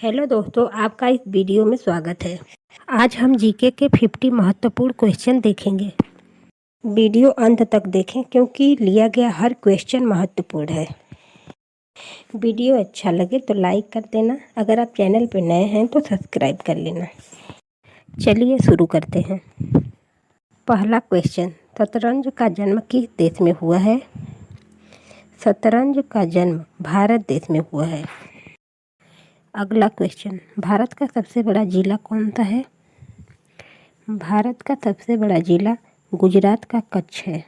Hello दोस्तों, आपका इस वीडियो में स्वागत है। आज हम जीके के 50 महत्वपूर्ण क्वेश्चन देखेंगे। वीडियो अंत तक देखें क्योंकि लिया गया हर क्वेश्चन महत्वपूर्ण है। वीडियो अच्छा लगे तो लाइक कर देना। अगर आप चैनल पर नए हैं तो सब्सक्राइब कर लेना। चलिए शुरू करते हैं। पहला क्वेश्चन, शतरंज का जन्म किस देश में हुआ है? शतरंज का जन्म भारत देश में हुआ है। अगला क्वेश्चन, भारत का सबसे बड़ा जिला कौन सा है? भारत का सबसे बड़ा जिला गुजरात का कच्छ है।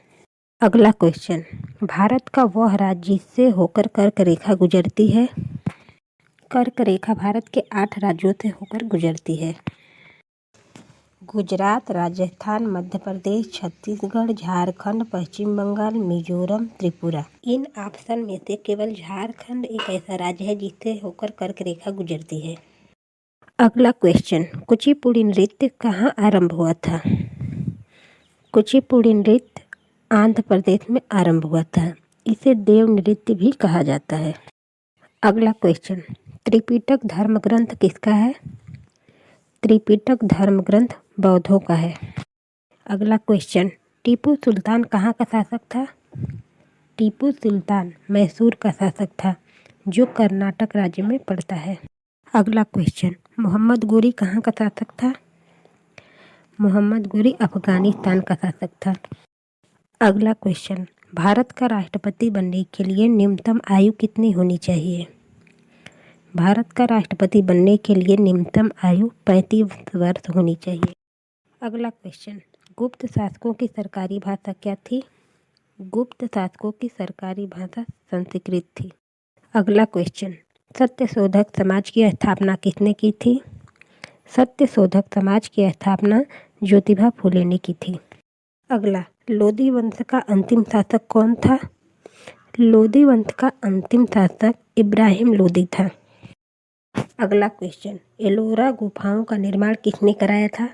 अगला क्वेश्चन, भारत का वह राज्य जिससे होकर कर्क रेखा गुजरती है? कर्क रेखा भारत के 8 राज्यों से होकर गुजरती है। गुजरात, राजस्थान, मध्य प्रदेश, छत्तीसगढ़, झारखंड, पश्चिम बंगाल, मिजोरम, त्रिपुरा। इन ऑप्शन में से केवल झारखंड एक ऐसा राज्य है जिससे होकर कर्क रेखा गुजरती है। अगला क्वेश्चन, कुचिपुड़ी नृत्य कहाँ आरंभ हुआ था? कुचिपुड़ी नृत्य आंध्र प्रदेश में आरंभ हुआ था। इसे देव नृत्य भी कहा जाता है। अगला क्वेश्चन, त्रिपिटक धर्म ग्रंथ किसका है? त्रिपिटक धर्म ग्रंथ बौद्धों का है। अगला क्वेश्चन, टीपू सुल्तान कहाँ का शासक था? टीपू सुल्तान मैसूर का शासक था जो कर्नाटक राज्य में पड़ता है। अगला क्वेश्चन, मोहम्मद गोरी कहाँ का शासक था? मोहम्मद गोरी अफगानिस्तान का शासक था। अगला क्वेश्चन, भारत का राष्ट्रपति बनने के लिए न्यूनतम आयु कितनी होनी चाहिए? भारत का राष्ट्रपति बनने के लिए न्यूनतम आयु 35 वर्ष होनी चाहिए। अगला क्वेश्चन, गुप्त शासकों की सरकारी भाषा क्या थी? गुप्त शासकों की सरकारी भाषा संस्कृत थी। अगला क्वेश्चन, सत्यशोधक समाज की स्थापना किसने की थी? सत्यशोधक समाज की स्थापना ज्योतिबा फुले ने की थी। अगला, लोदी वंश का अंतिम शासक कौन था? लोदी वंश का अंतिम शासक इब्राहिम लोदी था। अगला क्वेश्चन, एलोरा गुफाओं का निर्माण किसने कराया था?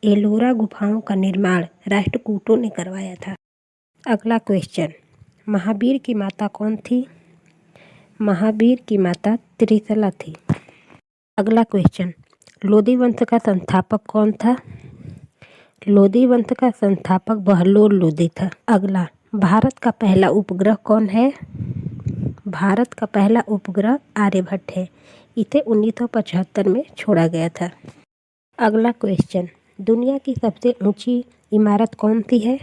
एलोरा गुफाओं का निर्माण राष्ट्रकूटों ने करवाया था। अगला क्वेश्चन, महावीर की माता कौन थी? महावीर की माता त्रिशला थी। अगला क्वेश्चन, लोदी वंश का संस्थापक कौन था? लोदी वंश का संस्थापक बहलोल लोदी था। अगला, भारत का पहला उपग्रह कौन है? भारत का पहला उपग्रह आर्यभट्ट है। इसे 1975 में छोड़ा गया था। अगला क्वेश्चन, दुनिया की सबसे ऊंची इमारत कौन सी है?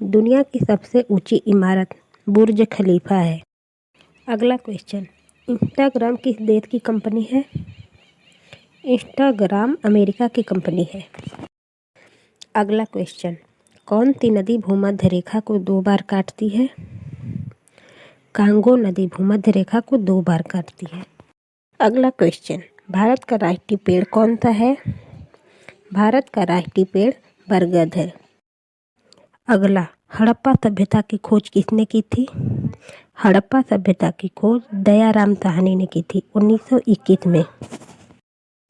दुनिया की सबसे ऊंची इमारत बुर्ज खलीफा है। अगला क्वेश्चन, इंस्टाग्राम किस देश की कंपनी है? इंस्टाग्राम अमेरिका की कंपनी है। अगला क्वेश्चन, कौन सी नदी भूमध्य रेखा को 2 बार काटती है? कांगो नदी भूमध्य रेखा को 2 बार काटती है। अगला क्वेश्चन, भारत का राष्ट्रीय पेड़ कौन सा है? भारत का राष्ट्रीय पेड़ बरगद है। अगला, हड़प्पा सभ्यता की खोज किसने की थी? हड़प्पा सभ्यता की खोज दयाराम साहनी ने की थी 1921 में।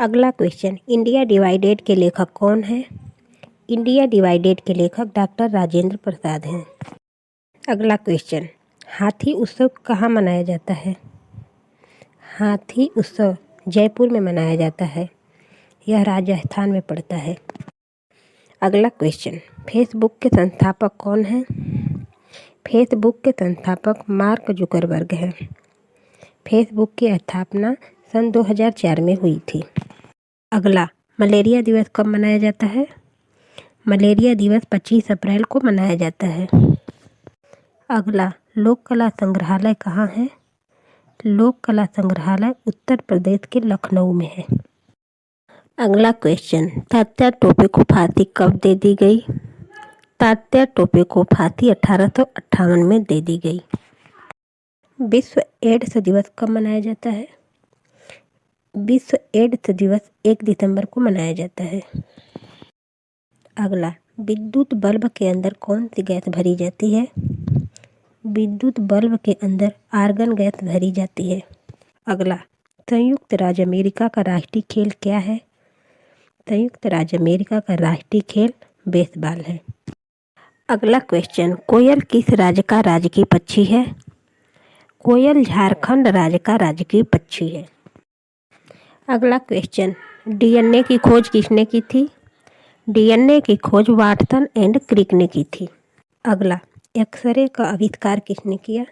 अगला क्वेश्चन, इंडिया डिवाइडेड के लेखक कौन है? इंडिया डिवाइडेड के लेखक डॉक्टर राजेंद्र प्रसाद हैं। अगला क्वेश्चन, हाथी उत्सव कहाँ मनाया जाता है? हाथी उत्सव जयपुर में मनाया जाता है। यह राजस्थान में पड़ता है। अगला क्वेश्चन, फेसबुक के संस्थापक कौन हैं? फेसबुक के संस्थापक मार्क जुकरबर्ग हैं। फेसबुक की स्थापना सन 2004 में हुई थी। अगला, मलेरिया दिवस कब मनाया जाता है? मलेरिया दिवस 25 अप्रैल को मनाया जाता है। अगला, लोक कला संग्रहालय कहाँ है? लोक कला संग्रहालय उत्तर प्रदेश के लखनऊ में है। अगला क्वेश्चन, तात्या टोपे को फांसी कब दे दी गई? तात्या टोपे को फांसी 1858 में दे दी गई। विश्व एड्स दिवस कब मनाया जाता है? विश्व एड्स दिवस 1 दिसंबर को मनाया जाता है। अगला, विद्युत बल्ब के अंदर कौन सी गैस भरी जाती है? विद्युत बल्ब के अंदर आर्गन गैस भरी जाती है। अगला, संयुक्त राज्य अमेरिका का राष्ट्रीय खेल क्या है? संयुक्त राज्य अमेरिका का राष्ट्रीय खेल बेसबॉल है। अगला क्वेश्चन, कोयल किस राज्य का राजकीय पक्षी है? कोयल झारखंड राज्य का राजकीय पक्षी है। अगला क्वेश्चन, डीएनए की खोज किसने की थी? डीएनए की खोज वाटसन एंड क्रिक ने की थी। अगला, एक्सरे का आविष्कार किसने किया?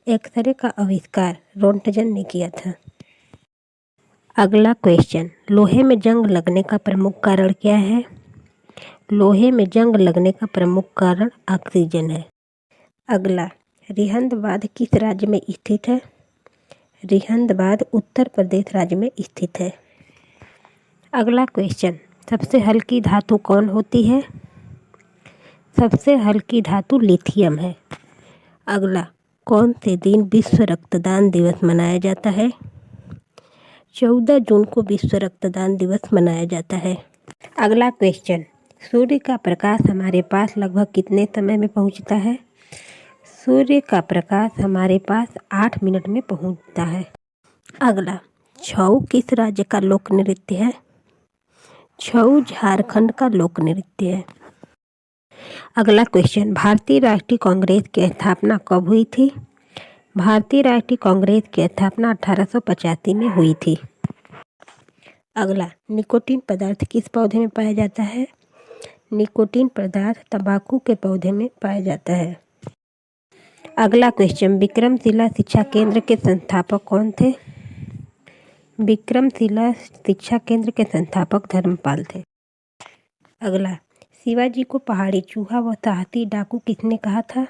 एक्सरे का आविष्कार रोंटगन ने किया था। अगला क्वेश्चन, लोहे में जंग लगने का प्रमुख कारण क्या है? लोहे में जंग लगने का प्रमुख कारण ऑक्सीजन है। अगला, रिहंदबाद किस राज्य में स्थित है? रिहंदबाद उत्तर प्रदेश राज्य में स्थित है। अगला क्वेश्चन, सबसे हल्की धातु कौन होती है? सबसे हल्की धातु लिथियम है। अगला, कौन से दिन विश्व रक्तदान दिवस मनाया जाता है? 14 जून को विश्व रक्तदान दिवस मनाया जाता है। अगला क्वेश्चन, सूर्य का प्रकाश हमारे पास लगभग कितने समय में पहुंचता है? सूर्य का प्रकाश हमारे पास 8 मिनट में पहुंचता है। अगला, छऊ किस राज्य का लोक नृत्य है? छऊ झारखंड का लोक नृत्य है। अगला क्वेश्चन, भारतीय राष्ट्रीय कांग्रेस की स्थापना कब हुई थी? भारतीय राष्ट्रीय कांग्रेस की स्थापना 1885 में हुई थी। अगला, निकोटीन पदार्थ किस पौधे में पाया जाता है? निकोटीन पदार्थ तंबाकू के पौधे में पाया जाता है। अगला क्वेश्चन, विक्रमशिला शिक्षा केंद्र के संस्थापक कौन थे? विक्रमशिला शिक्षा केंद्र के संस्थापक धर्मपाल थे। अगला, शिवाजी को पहाड़ी चूहा व साहसी डाकू किसने कहा था?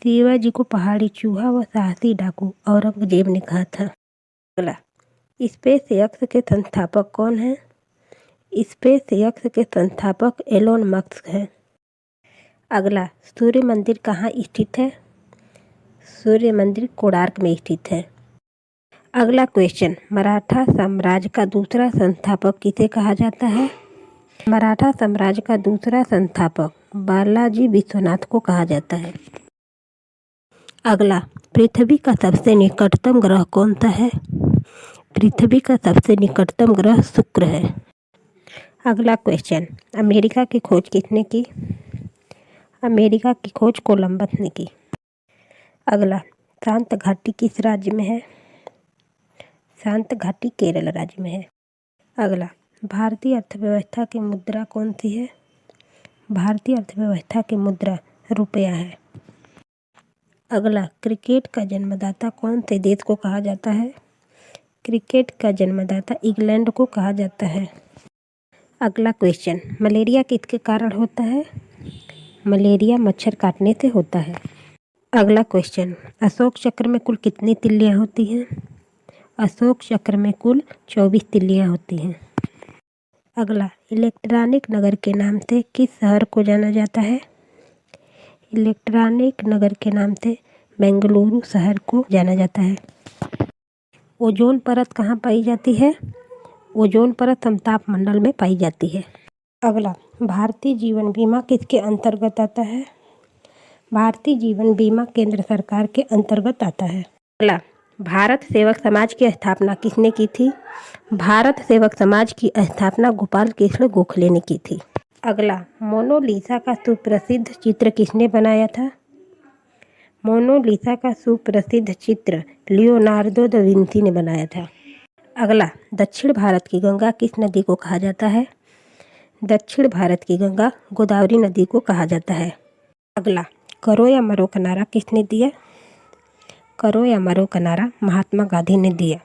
शिवाजी को पहाड़ी चूहा व साहसी डाकू औरंगजेब ने कहा था। अगला, स्पेस एक्स के संस्थापक कौन हैं? स्पेस एक्स के संस्थापक एलोन मस्क हैं। अगला, सूर्य मंदिर कहाँ स्थित है? सूर्य मंदिर कोणार्क में स्थित है। अगला क्वेश्चन, मराठा साम्राज्य का दूसरा संस्थापक किसे कहा जाता है? मराठा साम्राज्य का दूसरा संस्थापक बालाजी विश्वनाथ को कहा जाता है। अगला, पृथ्वी का सबसे निकटतम ग्रह कौन सा है? पृथ्वी का सबसे निकटतम ग्रह शुक्र है। अगला क्वेश्चन, अमेरिका की खोज किसने की? अमेरिका की खोज कोलंबस ने की। अगला, शांत घाटी किस राज्य में है? शांत घाटी केरल राज्य में है। अगला, भारतीय अर्थव्यवस्था की मुद्रा कौन सी है? भारतीय अर्थव्यवस्था की मुद्रा रुपया है। अगला, क्रिकेट का जन्मदाता कौन से देश को कहा जाता है? क्रिकेट का जन्मदाता इंग्लैंड को कहा जाता है। अगला क्वेश्चन, मलेरिया किसके कारण होता है? मलेरिया मच्छर काटने से होता है। अगला क्वेश्चन, अशोक चक्र में कुल कितनी तिल्लियाँ होती हैं? अशोक चक्र में कुल 24 तिल्लियाँ होती हैं। अगला, इलेक्ट्रॉनिक नगर के नाम से किस शहर को जाना जाता है? इलेक्ट्रॉनिक नगर के नाम से बेंगलुरु शहर को जाना जाता है। ओजोन परत कहाँ पाई जाती है? ओजोन परत समताप मंडल में पाई जाती है। अगला, भारतीय जीवन बीमा किसके अंतर्गत आता है? भारतीय जीवन बीमा केंद्र सरकार के अंतर्गत आता है। अगला, भारत सेवक समाज की स्थापना किसने की थी? भारत सेवक समाज की स्थापना गोपाल कृष्ण गोखले ने की थी। अगला, मोनालिसा का सुप्रसिद्ध चित्र किसने बनाया था? मोनालिसा का सुप्रसिद्ध चित्र लियोनार्दो दा विंसी ने बनाया था। अगला, दक्षिण भारत की गंगा किस नदी को कहा जाता है? दक्षिण भारत की गंगा गोदावरी नदी को कहा जाता है। अगला, करो या मरो का नारा किसने दिया? करो या मरो का नारा महात्मा गांधी ने दिया।